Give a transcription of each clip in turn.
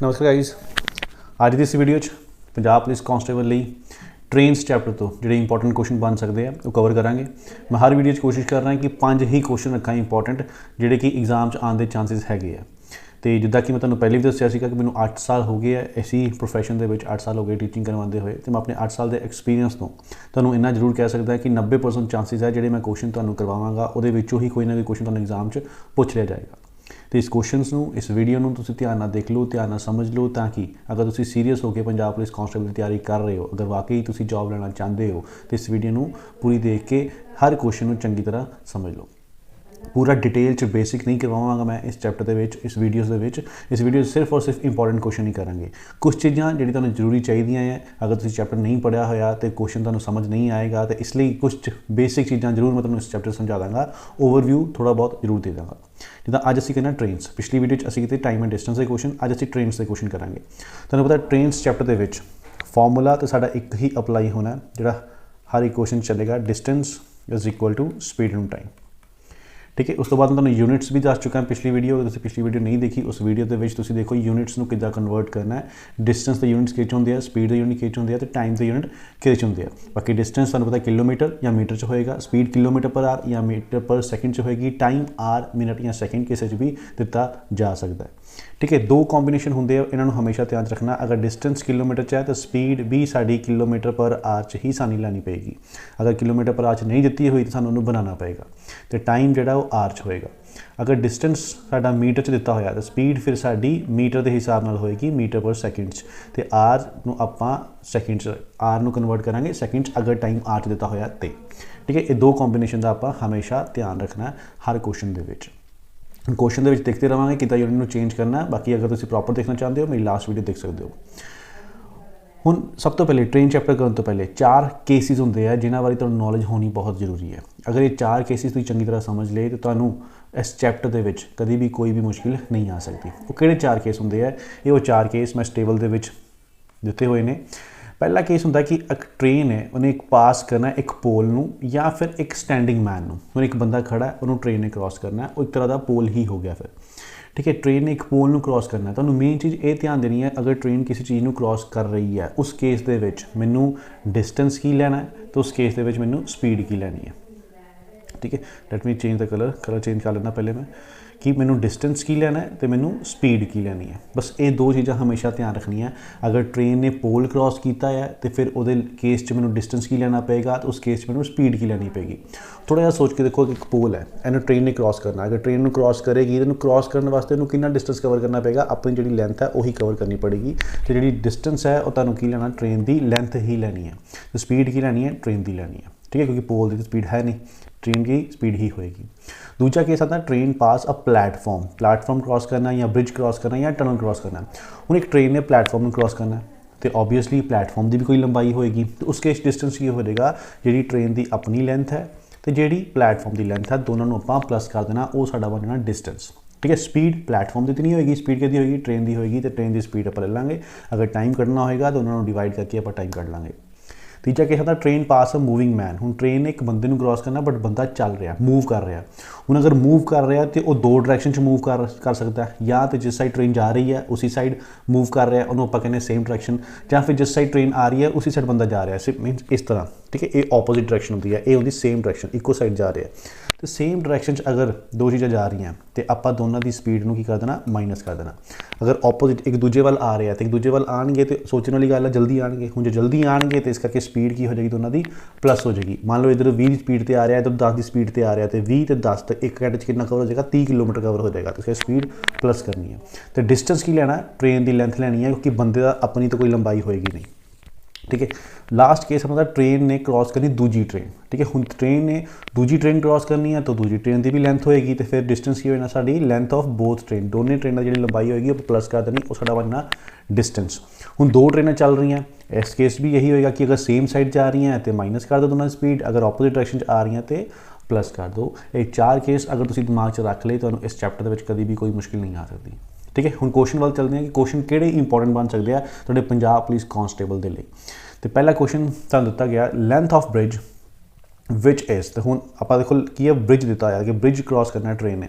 नमस्कार गाइज, अज की इस वीडियो पंजाब पुलिस कांस्टेबल लई ट्रेन्स चैप्टर तो जिहड़े इंपॉर्टेंट क्वेश्चन बन सकते हैं वो कवर करांगे। मैं हर वीडियो कोशिश कर रहा कि 5 ही क्वेश्चन रखा इंपॉर्टेंट जिहड़े कि एग्जाम आने के चांसिस है। तो जिदा कि मैं तुहानूं पहले भी दस्सिया सीगा कि मैनूं 8 साल हो गए है इसी प्रोफैशन के 8 साल हो गए टीचिंग करवाते हुए। तो मैं अपने 8 साल के एक्सपीरियंस तो तुहानूं इन्ना जरूर कह सकता कि 90% चांसिस है जिहड़े मैं क्वेश्चन तुहानूं करवावांगा उहदे विचों ही कोई ना कोई क्वेश्चन तुहानूं एग्जाम पूछ लिया जाएगा। तो इस क्वेश्चन इस वीडियो में तुम ध्यान नाल देख लो, ध्यान नाल समझ लो, ताकि अगर तुम सीरीयस होकर पंजाब पुलिस कांस्टेबल की तैयारी कर रहे हो, अगर वाकई तुम जॉब लेना चाहते हो तो इस वीडियो में पूरी देख के हर क्वेश्चन चंगी तरह समझ लो। पूरा डिटेल च बेसिक नहीं करवावांगा मैं इस चैप्टर के इस वीडियो सिर्फ और सिर्फ इंपॉर्टेंट क्वेश्चन ही करांगे। कुछ चीज़ां जिहड़ी तुहानूं जरूरी चाहिए हैं, अगर तुम चैप्टर नहीं पढ़िया होया तो क्वेश्चन तुहानूं समझ नहीं आएगा। तो इसलिए कुछ बेसिक चीज़ां जरूर मैं तुहानूं इस चैप्टर समझा दांगा, ओवरव्यू थोड़ा बहुत जरूर दे दांगा। जिदा अज असीं करना ट्रेन्स, पिछली वीडियो असीं कीते टाइम एंड डिस्टेंस के क्वेश्चन, अज असीं ट्रेन्स के क्वेश्चन करांगे। तुहानूं पता ट्रेन्स चैप्टर के फॉर्मूला तो साडा एक ही अप्लाई होना, जिहड़ा हर एक क्वेश्चन चलेगा, distance is equal to speed in time. ठीक है, उस तो बाद मैं तुहानूं यूनिट्स भी दस चुका पिछली वीडियो। अगर तुसीं पिछली वीडियो नहीं देखी, उस वीडियो के तुसीं देखो यूनिट्स नूं किद्दां कन्वर्ट करना है। डिस्टेंस के यूनिट्स किस होंदे, स्पीड के यूनिट किस होंदे, तो टाइम के यूनिट किस होंदे। बाकी डिस्टेंस तुहानूं पता किलोमीटर या मीटर च होएगा, स्पीड किलोमीटर पर आर या मीटर पर सैकेंड च होएगी, टाइम आर मिनट या सैकेंड किसी भी दिता जा सकता है। ठीक है, दो कॉम्बीनेशन होंगे, इन्होंने हमेशा ध्यान रखना। अगर डिस्टेंस किलोमीटर च है तो स्पीड भी साड़ी किलोमीटर पर आर च ही सानी लैनी पेगी। अगर किलोमीटर पर आर च नहीं दी हुई तो सानू उन्होंने बनाना पेगा। तो टाइम जोड़ा वो आर च होएगा। अगर डिस्टेंस साडा मीटर च दिता होया तो स्पीड फिर साडी मीटर के हिसाब नाल होएगी, मीटर पर सैकेंड च। तो आर नूं आपां सैकेंड च, आर नूं कन्वर्ट करांगे सैकेंड च, अगर टाइम आर च दिता होया तो। ठीक है, ये दो कॉम्बीनेशन का आपां हमेशा ध्यान रखना है हर क्वेश्चन दे विच। क्वेश्चन के देखते रहेंगे कि यूनिट में चेंज करना है। बाकी अगर तुम प्रॉपर देखना चाहते हो मेरी लास्ट वीडियो देख सकते हो। हुण सब तो पहले ट्रेन चैप्टर करने तो पहले 4 केसिस होंगे हैं जिन्होंने बारे तुहानूं नॉलेज होनी बहुत जरूरी है। अगर ये 4 केसिस तुसीं चंगी तरह समझ ले तो तुहानूं इस चैप्टर के विच कभी भी कोई भी मुश्किल नहीं आ सकती। वो किहड़े 4 केस होंगे है, ये वो 4 केस मैं इस टेबल के विच दिते हुए ने। पहला केस होंदा कि एक ट्रेन है, उन्हें एक पास करना है एक पोल नूं या फिर एक स्टैंडिंग मैन नूं। हुण एक बंदा खड़ा है, उन्होंने ट्रेन ने क्रॉस करना है, वो एक तरह का पोल ही हो गया फिर। ठीक है, ट्रेन ने एक पोल नूं क्रॉस करना है। तुहानूं मेन चीज़ ये ध्यान देनी है, अगर ट्रेन किसी चीज़ नूं क्रॉस कर रही है उस केस दे विच मैनूं डिस्टेंस की लेना है, तो उस केस दे विच मैनूं स्पीड की लैनी है। ठीक है, let me change the colour change कर लेना पहले मैं कि मैनू डिस्टेंस की लेना है तो मैनू स्पीड की लेनी है। बस ये दो चीज़ां हमेशा ध्यान रखनी है। अगर ट्रेन ने पोल क्रॉस किया है तो फिर वो केस च मैनू डिस्टेंस की लेना पेगा, तो उस केस मैनू स्पीड की लेनी पेगी। थोड़ा जिहा सोच के देखो कि एक पोल है, इन्हें ट्रेन ने क्रॉस करना, अगर ट्रेन क्रॉस करेगी तो क्रॉस करने वास्ते इन्हूं कितना डिस्टेंस कवर करना पेगा, अपनी जी लेंथ है वही कवर करनी पड़ेगी। तो जी डिस्टेंस है वो तुहानूं की लेना, ट्रेन की लेंथ ही लैनी है। तो स्पीड की लैनी है, ट्रेन की लैनी है। ठीक है, क्योंकि पोल की स्पीड है नहीं, ट्रेन की स्पीड ही होएगी। दूसरा केस आता है train pass a platform cross करना या ब्रिज क्रॉस करना या टनल क्रॉस करना। हूँ एक ट्रेन ने प्लेटफॉर्म क्रॉस करना है तो ऑबवियसली प्लेटफॉर्म की भी कोई लंबाई होएगी, तो उस केस डिस्टेंस की हो जाएगा जी ट्रेन की अपनी लेंथ है तो जी प्लेटफॉर्म की लेंथ है, दोनों को आप प्लस कर देना, वो साडा बन जाना डिस्टेंस। ठीक है, स्पीड प्लेटफॉर्म की तो नहीं होगी, स्पीड किहदी होगी, ट्रेन की होगी। तो ट्रेन की स्पीड आप ले लेंगे, अगर टाइम कढ़ना होगा तो उन्होंने डिवाइड करके आप टाइम कढ़ लेंगे। तीजा केस आता train pass a moving man. हूँ ट्रेन ने एक बंदे को क्रॉस करना बट बंदा चल रहा, मूव कर रहा। हूँ अगर मूव कर रहा तो वह 2 डायरैक्शन मूव कर सकता है, या तो जिस साइड ट्रेन जा रही है उसी साइड मूव कर रहा है, उन्होंने आप कहने सेम डायरैक्शन, या फिर जिस साइड ट्रेन आ रही है उसी साइड बंदा जा रहा है, मीनस इस तरह। ठीक है, ये ऑपोजिट डायरैक्शन होती है, ये होती सेम डायरैक्शन, इको साइड जा रहे हैं। तो सेम डायरैक्शन अगर 2 चीज़ें जा रही हैं तो आप दोनों की स्पीड को कर देना, माइनस कर देना। अगर ऑपोजिट एक दूजे वाल आ रहे हैं तो एक दूजे वाल आएंगे तो सोचने वाली गल है जल्दी आएंगे। हूँ जो जल्दी आएंगे तो इस करके स्पीड की हो जाएगी, दोनों की प्लस हो जाएगी। मान लो इधर 20 की स्पीड से आ रहा है, इधर 10 की स्पीड से आ रहा है, तो 20 तो 10 तो एक घंटे कितना कवर हो जाएगा, 30 किलोमीटर कवर हो जाएगा। तो इसकी स्पीड प्लस करनी है। तो डिस्टेंस की लेना, ट्रेन की लेंथ लेनी है, क्योंकि बंदे का अपनी तो कोई लंबाई होएगी नहीं। ठीक है, लास्ट केस मतलब ट्रेन ने क्रॉस करनी दूजी ट्रेन। ठीक है, हूँ ट्रेन ने दूजी ट्रेन क्रॉस करनी है तो दूजी ट्रेन की भी लेंथ होएगी, तो फिर डिस्टेंस की होना sari length of both train, दोनों ट्रेनों की जी लंबाई होएगी वो प्लस कर देनी, वो साड़ा बनना डिस्टेंस। हूँ 2 ट्रेनें चल रही हैं, इस केस भी यही होएगा कि अगर सेम साइड जा रही हैं तो माइनस कर दो दोनों स्पीड, अगर ऑपोजिट डायरैक्शन आ रही हैं तो प्लस कर दो। ये 4 केस अगर तुम दिमाग च रख ले तो इस चैप्टर के कभी भी कोई मुश्किल नहीं आ सकती। ठीक है, हूँ क्वेश्चन वाल चलते हैं कि क्वेश्चन किहड़े इंपॉर्टेंट बन सकते हैं तुहाडे पंजाब पुलिस कांस्टेबल के लिए। तो पहला क्वेश्चन तुहानूं दिता गया length of bridge which is, तो हूँ आप देखो की ब्रिज दिता है कि ब्रिज क्रॉस करना ट्रेन ने।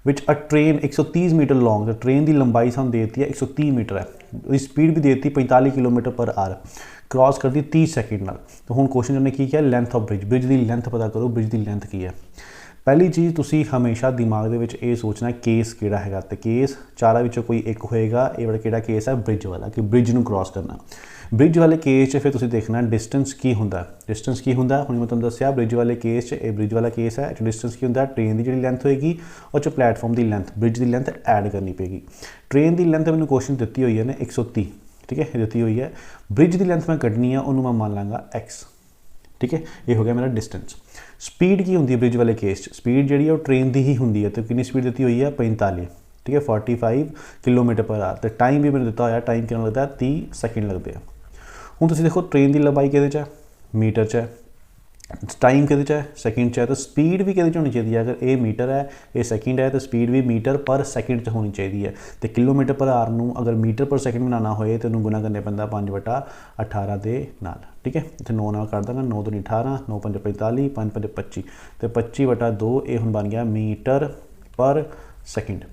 विच अ ट्रेन 130 मीटर लॉन्ग, तो ट्रेन की लंबाई सानू देती है 130 मीटर है, उसकी स्पीड भी देती 45 किलोमीटर पर आवर, क्रॉस करती 30 सैकेंड नाल। तो हुण क्वेश्चन ने की किया लेंथ ऑफ ब्रिज, ब्रिज की लेंथ पता करो, ब्रिज की लेंथ की है। पहली चीज़ तुसी हमेशा दिमाग दे विच ये सोचना केस किहड़ा हैगा, तो केस चारां विचों कोई एक होएगा, ये वाला किहड़ा केस है ब्रिज वाला, कि ब्रिज नूं क्रॉस करना। ब्रिज वाले केस फिर तुसी देखना डिस्टेंस की हुंदा, डिस्टेंस की हुंदा हुण मैं तुहानूं दस्सिया ब्रिज वाले केस च, ये ब्रिज वाला केस है, डिस्टेंस की हुंदा ट्रेन की जिहड़ी लेंथ होएगी और च प्लेटफॉर्म की लेंथ, ब्रिज की लेंथ ऐड करनी पेगी। ट्रेन की लेंथ मैंने क्वेश्चन दी हुई है ने 130, ठीक है दी हुई है। ब्रिज की लेंथ मैं कड्ढनी है, उन्होंने मैं मान लाँगा x, ठीक है, ये हो गया मेरा डिस्टेंस। स्पीड की होंगी ब्रिज वाले केस, स्पीड जी ट्रेन की ही होंगी है, तो कितनी स्पीड दी हुई है 45, ठीक है 45 किलोमीटर पर आवर। तो टाइम भी मैंने दिता होया, टाइम कितना लगता है 30 सैकेंड लगते हैं। हुण तुसीं देखो ट्रेन की लंबाई किहदे च है मीटर च है, टाइम किहदे च है सैकेंड च है, तो स्पीड भी किहदे च होनी चाहिए है, अगर ये मीटर है ये सैकेंड है तो स्पीड भी मीटर पर सैकेंड च होनी चाहिए है। तो किलोमीटर पर आवर नूं अगर मीटर पर सैकेंड बनाना होए तो उन्होंने गुना करने पैंदा 5/18 दे नाल, ठीक है। इत्थे 9 नाल कर दांगा, 9 दूनी 18, 9 पंज 45, 5 पंज 25, तो 25/2 ये हुण बन गया मीटर पर सैकेंड।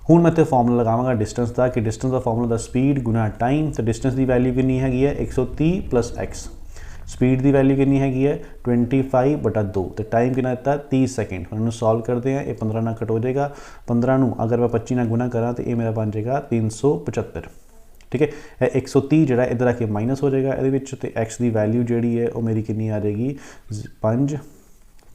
हुण मैं इत्थे फॉर्मूला लगावांगा डिस्टेंस का, कि डिस्टेंस का फॉर्मूला स्पीड गुना टाइम, तो डिस्टेंस की वैल्यू कितनी हैगी है 130 + x, स्पीड की वैल्यू कितनी हैगी है 25/2, तो टाइम कितना दिता 30 सैकेंड। हम सॉल्व करते हैं, ये 15 ना कट हो जाएगा, 15 नूं अगर मैं 25 ना गुना करा तो ये मेरा बन जाएगा 375, ठीक है। 130 जो इधर आके माइनस हो जाएगा ये, तो एक्स की वैल्यू जी है वो मेरी कितनी आ जाएगी 5,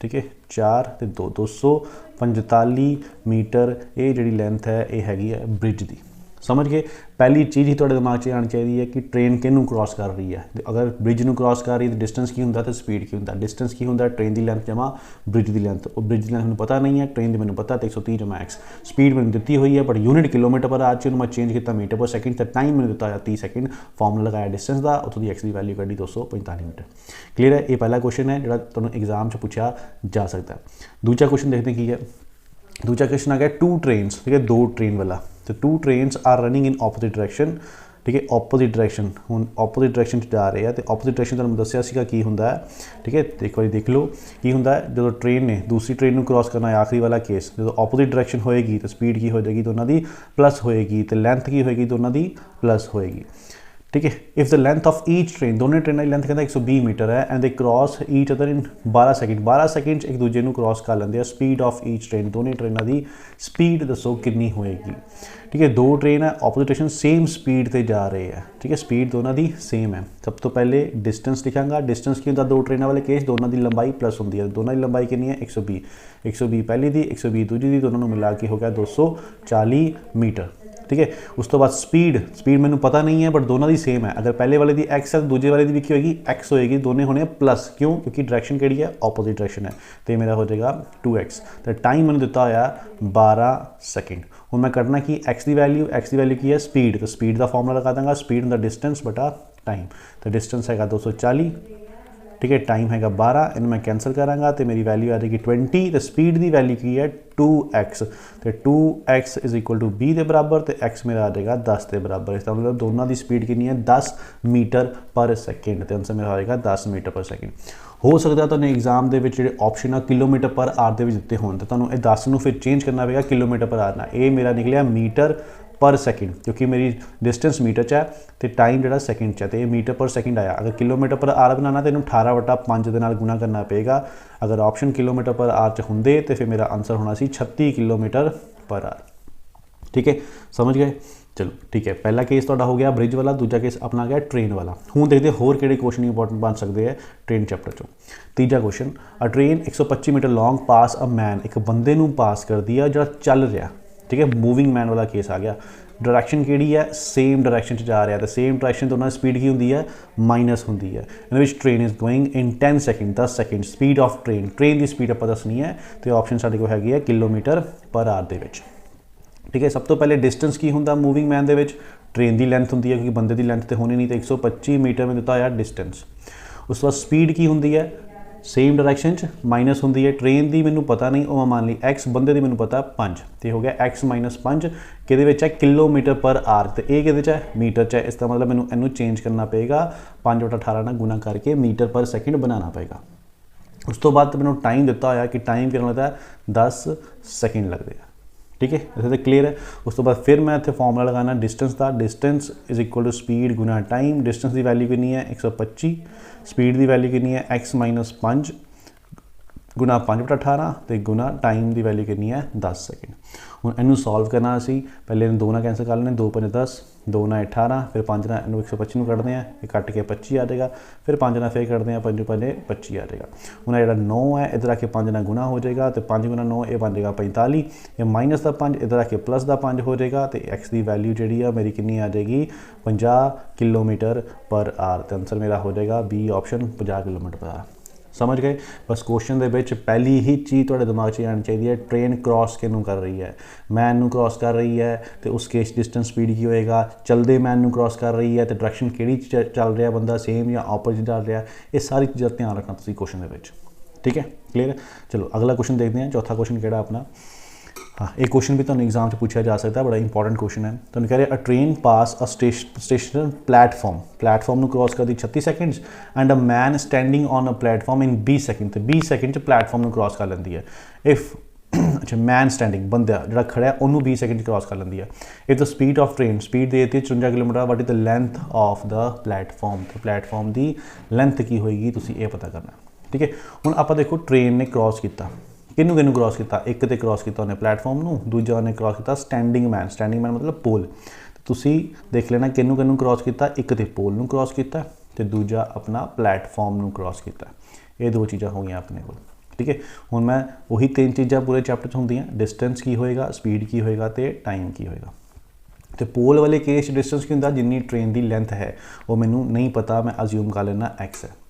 ठीक है 4 तो 2, 245 मीटर ये जी लेंथ है ये हैगी है ब्रिज की। समझ गए। पहली चीज़ ही थोड़े दिमाग 'च आनी चाहिए है कि ट्रेन किनू क्रॉस कर रही है, अगर ब्रिज नू क्रॉस कर रही है तो डिस्टेंस की होंगे, तो स्पीड की होंगे। डिस्टेंस की होंगे ट्रेन की लेंथ जमा ब्रिज की लेंथ, और ब्रिज की लेंथ मैंने पता नहीं है, ट्रेन की मैंने पता, तो 130 जमा x। स्पीड मैंने दी हुई है बट यूनिट किलोमीटर पर आज मैं चेंज किया मीटर पर सैकेंड, तो टाइम मैंने दिता 30 सैकेंड। फॉर्मूला लगाया डिस्टेंस का, उतों की x की वैल्यू कढ़ी 245 मीटर। क्लीयर है। ये पहला क्वेश्चन है जो तुहानूं एग्जाम च पूछा जा सकता है। दूसरा क्वेश्चन देखते हैं की है। दूसरा क्वेश्चन आ गया 2 ट्रेन्स, ठीक है 2 ट्रेन वाला, तो 2 trains are running in opposite direction, ठीक है ऑपोजिट डायरैक्शन, हुण ऑपोजिट डायरैक्शन जा रहे हैं, तो ऑपोजिट डायरैक्शन तुहानूं दस्सिया सीगा की हुंदा है, ठीक है एक बार देख लो की हुंदा है। जो ट्रेन ने दूसरी ट्रेन नूं क्रॉस करना है, आखिरी वाला केस, जो ऑपोजिट डायरैक्शन होएगी तो स्पीड की हो जाएगी दोनों की प्लस होएगी, तो लेंथ की होएगी दोनों की प्लस होएगी, ठीक है। If the length of each train, दोनों ट्रेनों की लेंथ कहता 120 मीटर है, and they cross each other in 12 second, 12 second एक दूजे को क्रॉस कर लेंगे। स्पीड ऑफ ईच ट्रेन, दोनों ट्रेनों की स्पीड दसो कितनी होएगी, ठीक है। 2 ट्रेन है ऑपोजिट डायरेक्शन सेम स्पीड से जा रहे हैं, ठीक है स्पीड दोनों की सेम है। सब तो पहले डिस्टेंस लिखांगा, डिस्टेंस की होंगे 2 ट्रेनों वाले केस, दोनों की लंबाई प्लस होंगी है, दोनों की लंबाई कितनी है 120, 120 पहली की 120 दूजी की, दोनों मिला के हो गया 240 मीटर, ठीक है। उस तो बाद स्पीड मैंने पता नहीं है बट दोनों की सेम है, अगर पहले वाले की एक्स है तो दूजे वाले की भी की होगी एक्स होएगी, दोनों होने प्लस, क्यों क्योंकि डायरेक्शन केड़ी है ऑपोजिट डायरेक्शन है, तो ये मेरा हो जाएगा 2x। तो टाइम मैंने दिता होया 12 सैकेंड। हूँ मैं करना कि एक्स की वैल्यू की है स्पीड, तो स्पीड का फॉर्मूला लगा दूंगा, स्पीड होंगे डिस्टेंस बटा टाइम, तो डिस्टेंस है 240, ठीक है टाइम है 12, इन मैं कैंसल कराँगा तो मेरी वैल्यू आ जाएगी 20, तो स्पीड की वैल्यू की है 2x, तो 2x = b के बराबर, तो x मेरा आ जाएगा 10 के बराबर। इसका मतलब दोनों की स्पीड कितनी है 10 मीटर पर सैकेंड, तो आंसर मेरा आएगा 10 मीटर पर सैकेंड। हो सकता तो एग्जाम के जो ऑप्शन है किलोमीटर पर आवर के दिते हो, तो तुहानूं 10 में फिर चेंज करना पेगा किलोमीटर पर आवर ना, ये मेरा निकलिया मीटर पर सैकेंड, क्योंकि मेरी डिस्टेंस मीटर च है तो टाइम जो सैकेंड च है, तो ये मीटर पर सैकेंड आया। अगर किलोमीटर पर आवर बनाना तो इन्हूं 18/5 के नाल गुना करना पेगा। अगर ऑप्शन किलोमीटर पर आवर च होंदे तो फिर मेरा आंसर होना सी 36 किलोमीटर पर आवर, ठीक है समझ गए। चलो ठीक है, पहला केस तो हो गया ब्रिज वाला, दूजा केस अपना गया ट्रेन वाला। हूँ देखते होर किहड़े क्वेश्चन इंपॉर्टेंट बन सकते हैं ट्रेन चैप्टर चो। तीजा question, a train 125 metre long pass a man, एक बंदे नूं पास करती है जो चल रहा, ठीक है मूविंग मैन वाला केस आ गया। डायरैक्शन केड़ी है सेम डायरैक्शन जा रहा है, तो सेम डायरैक्शन दोनों स्पीड की होंगी है माइनस होंगी है। In train is going in 10 second, 10 second speed of train की स्पीड आप दसनी है, तो ऑप्शन साढ़े को हैगी है किलोमीटर पर आवर दे विच, ठीक है। सब तो पहले डिस्टेंस की होंगे moving man they which, train की लेंथ होंगी है क्योंकि बंदे की लेंथ तो होनी नहीं, तो 125 मीटर में दिता होया डिस्टेंस। उस तो बाद स्पीड की होंगी है सेम डायरैक्शन माइनस होंगी है, ट्रेन की मैनू पता नहीं वो मैं मान ली x, बंदे की मैनू पता 5, तो हो गया x - 5 कि है किलोमीटर पर आवर, तो ये कि मीटर च है। इसका मतलब मैनू इनू चेंज करना पेगा 5/18 ना गुना करके मीटर पर सैकेंड बनाना पेगा। उस तो बाद मैंने टाइम दिता होया कि टाइम कितना लगता है 10 सैकेंड लगते हैं, ठीक है, इतने तक क्लीयर है। उस तो बाद फिर मैं इतने फॉर्मूला लगाना डिस्टेंस का, distance is equal to speed गुना टाइम। डिस्टेंस की वैल्यू कितनी है 125, स्पीड की वैल्यू कितनी है x - 5 गुना 5/18 तो गुना टाइम की वैल्यू कितनी है 10 सेकेंड। ਹੁਣ ਇਹਨੂੰ सॉल्व करना असी पहले इन 2 ਨਾਲ कैंसिल कर लेने, 2 × 10, 2 × 18, फिर 5 ਨਾਲ ਇਹਨੂੰ 125 ਨੂੰ ਕੱਢਦੇ ਆ, ਇਹ ਕੱਟ ਕੇ 25 ਆ ਜਾਏਗਾ, फिर 5 ਨਾਲ फिर ਕੱਢਦੇ ਆ, 5 × 5 25 ਆ ਜਾਏਗਾ। ਹੁਣ ਜਿਹੜਾ 9 है इधर आके 5 ਨਾਲ गुना हो जाएगा तो 5 × 9 ये बन जाएगा 45, ये माइनस का 5 इधर आके प्लस का 5 हो जाएगा तो x की वैल्यू जी मेरी कितनी आ जाएगी 50 km/h। तो आंसर मेरा हो जाएगा बी ऑप्शन 50 km/h। समझ गए। बस क्वेश्चन दे विच पहली ही चीज़ तुहाडे दिमाग 'ਚ आनी चाहिए, ट्रेन क्रॉस किनू कर रही है, मैन नू क्रॉस कर रही है तो उस केस डिस्टेंस स्पीड की होएगा, चलते मैन नू क्रॉस कर रही है तो डायरैक्शन किहड़ी चल रहा बंदा, सेम या ऑपोजिट चल रहा, ये सारी चीज़ां ध्यान रखना तुसीं क्वेश्चन दे विच। ठीक है, क्लीयर है। चलो अगला क्वेश्चन देखते हैं। चौथा क्वेश्चन किहड़ा अपना, हाँ एक क्वेश्चन भी तुहानूं एग्जाम से पूछा जा सकता है, बड़ा इंपॉर्टेंट क्वेश्चन है। तुहानूं कह रहे अ ट्रेन पास अ स्टेशन प्लेटफॉर्म नूं क्रॉस करदी 36 seconds and a man standing on a platform in 20 second, तो 20 सेकंड प्लेटफॉर्म नूं क्रॉस कर लैंदी है। इफ अच्छा मैन स्टैंडिंग बंदा जिहड़ा खड़ा है उन्होंने 20 सेकंड क्रॉस कर लैंदी है। If the speed of train speed they the 54 kilometre, what is the length of the platform, तो प्लेटफॉर्म की लेंथ की होएगी तुसीं ये पता करना। ठीक है, हुण आपां देखो ट्रेन ने क्रॉस किया, किनू किनू क्रॉस किया, एक तो क्रॉस किया उन्हें प्लेटफॉर्म नूं, दूजा उन्हें क्रॉस किया स्टैंडिंग मैन मतलब पोल। तो तुसीं देख लेना किनू किनू क्रॉस किया, एक तो पोल नूं क्रॉस किया तो दूजा अपना प्लेटफॉर्म नूं क्रॉस किया। ये दो चीज़ां हो गई अपने को। ठीक है, हुण मैं वही 3 चीज़ां पूरे चैप्टर 'च होंदियां, डिस्टेंस की होएगा, स्पीड की होएगा तो टाइम की होएगा। तो पोल वाले केस डिस्टेंस की होंदा जिन्नी ट्रेन की लेंथ है वो मैनू नहीं पता, मैं अज्यूम कर लेना x है।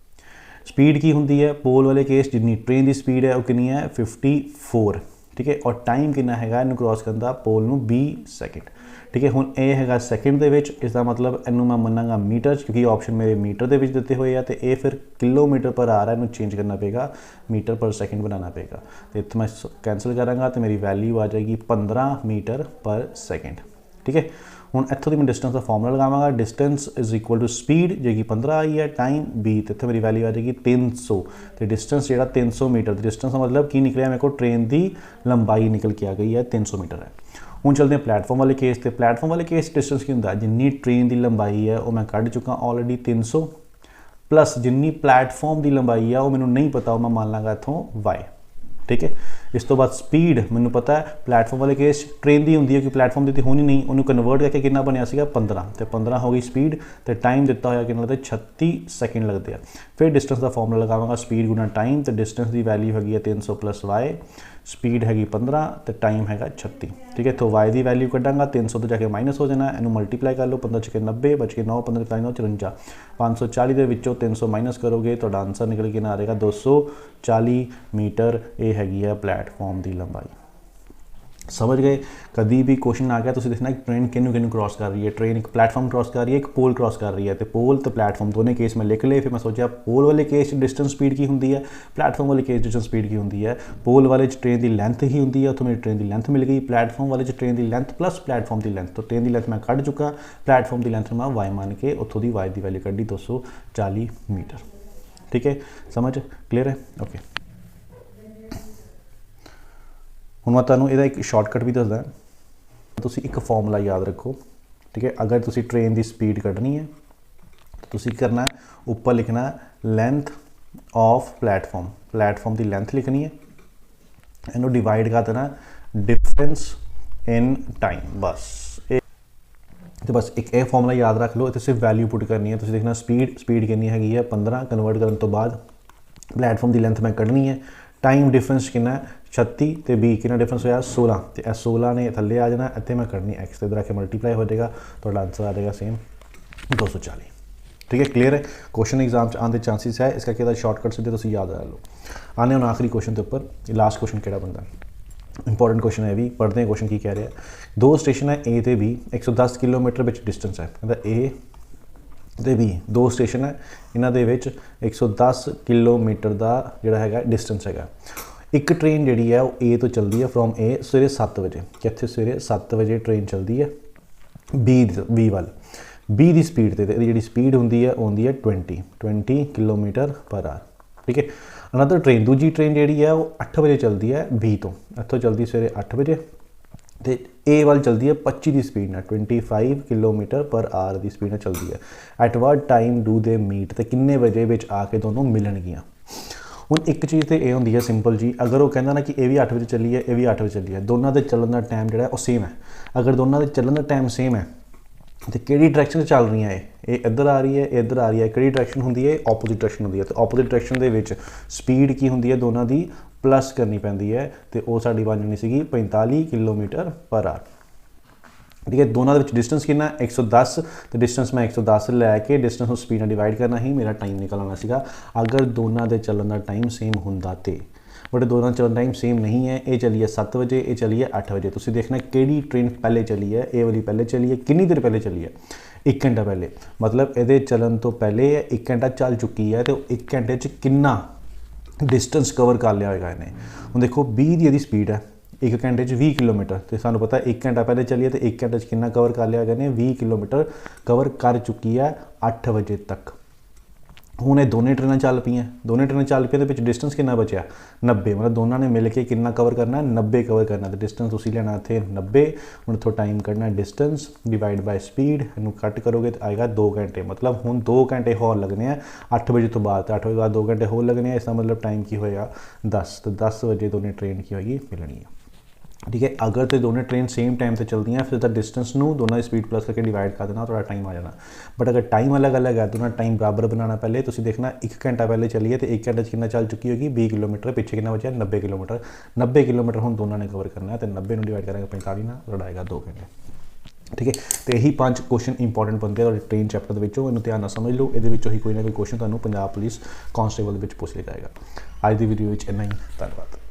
स्पीड की होंदी है पोल वाले केस जिन्नी ट्रेन की स्पीड है वो कितनी है 54। ठीक है, और टाइम कितना है इनू क्रॉस करता पोल नूं 20 सेकंड। ठीक है, हुण ये है सेकंड दे विच, इसका मतलब इनू मैं मनांगा मीटर, क्योंकि ऑप्शन मेरे मीटर दे विच दिते हुए हैं, तो ये फिर km/h है, इनू चेंज करना पेगा, मीटर पर सेकंड बनाना पेगा। तो इत्थे मैं कैंसल करांगा तो मेरी वैल्यू आ जाएगी 15 मीटर/सेकंड। ठीक है, हुण इत्थों दी मैं डिस्टेंस का फॉर्मूला लगावांगा, distance is equal to speed जी 15 आई है, टाइम 20, तो इत्थे मेरी वैल्यू आ जाएगी 300। तो डिस्टेंस जिहड़ा 300 मीटर, डिस्टेंस का मतलब की निकलिया मेरे को ट्रेन की लंबाई निकल के आ गई है 300 मीटर है। हुण चलते हैं प्लेटफॉर्म वाले केस ते। प्लेटफॉर्म वाले केस डिस्टेंस की होंदा जिन्नी ट्रेन की लंबाई है वो मैं कढ़ चुका ऑलरेडी 300, प्लस जिन्नी प्लेटफॉर्म की लंबाई है वो मैनूं नहीं पता, वो मैं मान लाँगा इत्थों y। ठीक है, इस तो बाद स्पीड मैनूं पता है प्लेटफॉर्म वाले केस ट्रेन की होंदी है कि प्लेटफॉर्म की होनी नहीं, उन्होंने कन्वर्ट करके कितना बनया सीगा 15, तो 15 हो गई स्पीड, तो टाइम दिता होया कितना लगता 36 सेकंड लगते हैं। फिर डिस्टेंस का फॉर्मूला लगावांगा स्पीड गुना टाइम, तो डिस्टेंस की वैल्यू हैगी 300 + y, स्पीड हैगी 15 तो टाइम हैगा 36। ठीक है, तो y की वैल्यू कड्डांगा 300 तो जाके माइनस हो जाना, इनू मल्टीप्लाई कर लो, 15 × 90 बच के 9, 15 × 9 54, 540 के विचों 300 माइनस करोगे तो आंसर निकल के ना आ जाएगा 240 मीटर। ये हैगी है प्लेटफॉर्म की लंबाई। समझ गए। कभी भी क्वेश्चन आ गया तो देखना कि ट्रेन किनू किनू क्रॉस कर रही है, ट्रेन एक प्लेटफॉर्म क्रॉस कर रही है, एक पोल क्रॉस कर रही है, तो पोल तो प्लेटफॉर्म दोनों केस में लिख ले। फिर मैं सोचा पोल वाले केस डिस्टेंस स्पीड की होंगी है, प्लेटफॉर्म वाले केस डिस्टेंस स्पीड की होंगी है। पोल वाले ट्रेन की लेंथ ही होंगी है, तो मेरी ट्रेन की लेंथ मिल गई। प्लेटफॉर्म वाले ट्रेन की लेंथ प्लस प्लेटफॉर्म की लेंथ, तो ट्रेन की लेंथ मैं कढ़ चुका, प्लेटफॉर्म की लेंथ मैं वाई मान के उतों की वाई की वैल्यू कढ़ी 240 मीटर। ठीक है, समझ क्लीयर है। ओके, हुण मैं तुहानूं इहदा एक शॉर्टकट भी दसदा, तुसीं एक फॉर्मूला याद रखो। ठीक है, अगर तुसीं ट्रेन की स्पीड कढ़नी है तो तुसीं करना ऊपर लिखना लेंथ ऑफ प्लेटफॉर्म की लेंथ लिखनी है, इनू डिवाइड कर देना डिफरेंस इन टाइम, बस तो बस एक ये फॉर्मूला याद रख लो। इत्थे सिर्फ वैल्यू पुट करनी है, तुसीं देखना स्पीड कितनी हैगी है 15, कन्वर्ट करने तो बाद प्लेटफॉर्म की लेंथ मैं कढ़नी है, टाइम डिफरेंस कितना 36 तो 20 कितना डिफरेंस होया 16, तो 16 ने थले आ जाना, इतने मैं करनी x तो इधर आके मल्टीप्लाई हो जाएगा, तो आंसर आ जाएगा सेम 240। ठीक है, क्लीयर है। क्वेश्चन एग्जाम आने चांसेस है, इसका क्या शॉर्टकट सीधे तुम याद रख लो। आने हम आखिरी क्वेश्चन के उपर, लास्ट क्वेश्चन केड़ा बनता इंपॉर्टेंट क्वेश्चन है भी, पढ़ते हैं क्वेश्चन की कह रहा है। दो स्टेशन है ए तो बी, 110 किलोमीटर डिस्टेंस है, कहता ए तो बी दो स्टेशन है, इन्हों के 110 किलोमीटर का जोड़ा है डिस्टेंस है। एक ट्रेन जी है वो ए तो चलती है फ्रॉम ए सवेरे 7 बजे, कितने सवेरे 7 बजे ट्रेन चलती है बी वाल, बी की स्पीड से जी स्पीड होंगी है वो होंगी है 20 km/h। ठीक है, अनदर ट्रेन दूजी ट्रेन जी है वो 8 बजे चलती है बी तो, इतों चलती सवेरे 8 बजे, ਤੇ ਇਹ ਵੱਲ ਚਲਦੀ ਹੈ 25 ਦੀ ਸਪੀਡ ਨਾਲ 25 ਕਿਲੋਮੀਟਰ ਪਰ ਆਰ ਦੀ ਸਪੀਡ ਨਾਲ ਚਲਦੀ ਹੈ। At what time do they meet, ਤੇ ਕਿੰਨੇ ਵਜੇ ਵਿੱਚ ਆ ਕੇ ਦੋਨੋਂ ਮਿਲਣਗੀਆਂ। ਹੁਣ ਇੱਕ ਚੀਜ਼ ਤੇ ਇਹ ਹੁੰਦੀ ਹੈ ਸਿੰਪਲ ਜੀ, ਅਗਰ ਉਹ ਕਹਿੰਦਾ ਨਾ ਕਿ ਇਹ ਵੀ 8 ਵਜੇ ਚੱਲੀ ਹੈ ਇਹ ਵੀ 8 ਵਜੇ ਚੱਲੀ ਹੈ, ਦੋਨਾਂ ਦੇ ਚੱਲਣ ਦਾ ਟਾਈਮ ਜਿਹੜਾ ਉਹ ਸੇਮ ਹੈ। ਅਗਰ ਦੋਨਾਂ ਦੇ ਚੱਲਣ ਦਾ ਟਾਈਮ ਸੇਮ ਹੈ ਤੇ ਕਿਹੜੀ ਡਾਇਰੈਕਸ਼ਨ 'ਚ ਚੱਲ ਰਹੀਆਂ ਇਹ ਇੱਧਰ ਆ ਰਹੀ ਹੈ ਇਹ ਇੱਧਰ ਆ ਰਹੀ ਹੈ, ਕਿਹੜੀ ਡਾਇਰੈਕਸ਼ਨ ਹੁੰਦੀ ਹੈ ਆਪੋਜ਼ਿਟ ਡਾਇਰੈਕਸ਼ਨ ਹੁੰਦੀ ਹੈ। ਤੇ ਆਪੋਜ਼ਿਟ ਡਾਇਰੈਕਸ਼ਨ ਦੇ ਵਿੱਚ ਸਪੀਡ ਕੀ ਹੁੰਦੀ ਹੈ ਦੋਨਾਂ ਦੀ ਪਲੱਸ ਕਰਨੀ ਪੈਂਦੀ ਹੈ, ਤੇ ਉਹ ਸਾਡੀ ਬਣ ਜਾਣੀ ਸੀਗੀ 45 ਕਿਲੋਮੀਟਰ ਪਰ ਆਰ। ਠੀਕ ਹੈ, ਦੋਨਾਂ ਦੇ ਵਿੱਚ ਡਿਸਟੈਂਸ ਕਿੰਨਾ 110, ਤੇ ਡਿਸਟੈਂਸ ਮੈਂ 110 ਲੈ ਕੇ ਡਿਸਟੈਂਸ ਨੂੰ ਸਪੀਡ ਨਾਲ ਡਿਵਾਈਡ ਕਰਨਾ ਹੀ ਮੇਰਾ ਟਾਈਮ ਨਿਕਲ ਆਉਣਾ ਸੀਗਾ, ਅਗਰ ਦੋਨਾਂ ਦੇ ਚੱਲਣ ਦਾ ਟਾਈਮ ਸੇਮ ਹੁੰਦਾ ਤੇ। ਬਟ ਦੋਨਾਂ ਦਾ ਚੱਲਣ ਟਾਈਮ ਸੇਮ ਨਹੀਂ ਹੈ, ਇਹ ਚੱਲੀ ਹੈ 7 ਵਜੇ ਇਹ ਚੱਲੀ ਹੈ 8 ਵਜੇ। ਤੁਸੀਂ ਦੇਖਣਾ ਕਿਹੜੀ ਟ੍ਰੇਨ ਪਹਿਲੇ ਚੱਲੀ ਹੈ, ਇਹ ਵਾਲੀ ਪਹਿਲੇ ਚੱਲੀ ਹੈ, ਕਿੰਨੀ ਦੇਰ ਪਹਿਲੇ ਚੱਲੀ ਹੈ 1 ਘੰਟਾ ਪਹਿਲੇ, ਮਤਲਬ ਇਹਦੇ ਚੱਲਣ ਤੋਂ ਪਹਿਲੇ 1 ਘੰਟਾ ਚੱਲ ਚੁੱਕੀ ਹੈ, ਤੇ 1 ਘੰਟੇ 'ਚ ਕਿੰਨਾ ਡਿਸਟੈਂਸ ਕਵਰ ਕਰ ਲਿਆ ਹੋਏਗਾ ਇਹਨੇ। ਹੁਣ ਦੇਖੋ 20 ਦੀ ਇਹਦੀ ਸਪੀਡ ਹੈ, 1 ਘੰਟੇ 'ਚ 20 ਕਿਲੋਮੀਟਰ, ਤੇ ਸਾਨੂੰ ਪਤਾ 1 ਘੰਟਾ ਪਹਿਲੇ ਚੱਲੀ ਹੈ ਤੇ 1 ਘੰਟੇ 'ਚ ਕਿੰਨਾ ਕਵਰ ਕਰ ਲਿਆ ਇਹਨੇ 20 ਕਿਲੋਮੀਟਰ ਕਵਰ ਕਰ ਚੁੱਕੀ ਹੈ 8 ਵਜੇ ਤੱਕ। ਹੁਣ ਇਹ ਦੋਨੇ ਟ੍ਰੇਨਾਂ ਚੱਲ ਪਈਆਂ ਦੇ ਵਿੱਚ ਡਿਸਟੈਂਸ ਕਿੰਨਾ ਬਚਿਆ 90, ਮਤਲਬ ਦੋਨਾਂ ਨੇ ਮਿਲ ਕੇ ਕਿੰਨਾ ਕਵਰ ਕਰਨਾ 90 ਕਵਰ ਕਰਨਾ, ਤੇ ਡਿਸਟੈਂਸ ਤੁਸੀਂ ਲੈਣਾ ਇੱਥੇ 90। ਹੁਣ ਇੱਥੋਂ ਟਾਈਮ ਕੱਢਣਾ ਡਿਸਟੈਂਸ ਡਿਵਾਈਡ ਬਾਈ ਸਪੀਡ, ਇਹਨੂੰ ਕੱਟ ਕਰੋਗੇ ਤਾਂ ਆਏਗਾ 2 ਘੰਟੇ। ਮਤਲਬ ਹੁਣ 2 ਘੰਟੇ ਹੋਰ ਲੱਗਣੇ ਆ 8 ਵਜੇ ਤੋਂ ਬਾਅਦ, ਤੇ 8 ਵਜੇ ਬਾਅਦ 2 ਘੰਟੇ ਹੋਰ ਲੱਗਣੇ ਆ, ਇਸ ਦਾ ਮਤਲਬ ਟਾਈਮ ਕੀ ਹੋਏਗਾ 10, ਤੇ 10 ਵਜੇ ਦੋਨੇ ਟ੍ਰੇਨ ਕੀ ਹੋਏਗੀ ਮਿਲਣੀ ਹੈ। ठीक है, अगर तो दोनों ट्रेन सेम टाइम से चलती हैं फिर तो डिस्टेंस नू दोनों की स्पीड प्लस करके डिवाइड कर देना, थोड़ा टाइम आ जाना। बट अगर टाइम अलग अलग है दोनों टाइम बराबर बनाना। पहले तुम देखना 1 घंटा पहले चली है तो 1 घंटे कितना चल चुकी होगी 20 किलोमीटर, पिछे कितना बचा 90 किलोमीटर। 90 किलोमीटर हम दोनों ने कवर करना है, तो 90 में डिवाइड करेंगे 45 ना लड़ाएगा 2 घंटे। ठीक है, तो यही 5 क्वेश्चन इंपॉर्टेंट बनते हैं ट्रेन चैप्टर के, इन्हों ध्यान समझ लो, ये कोई ना कोई क्वेश्चन तुम्हें पंजाब पुलिस कांस्टेबल पूछ लिया जाएगा। अज की वीडियो इन्ना ही, धन्यवाद।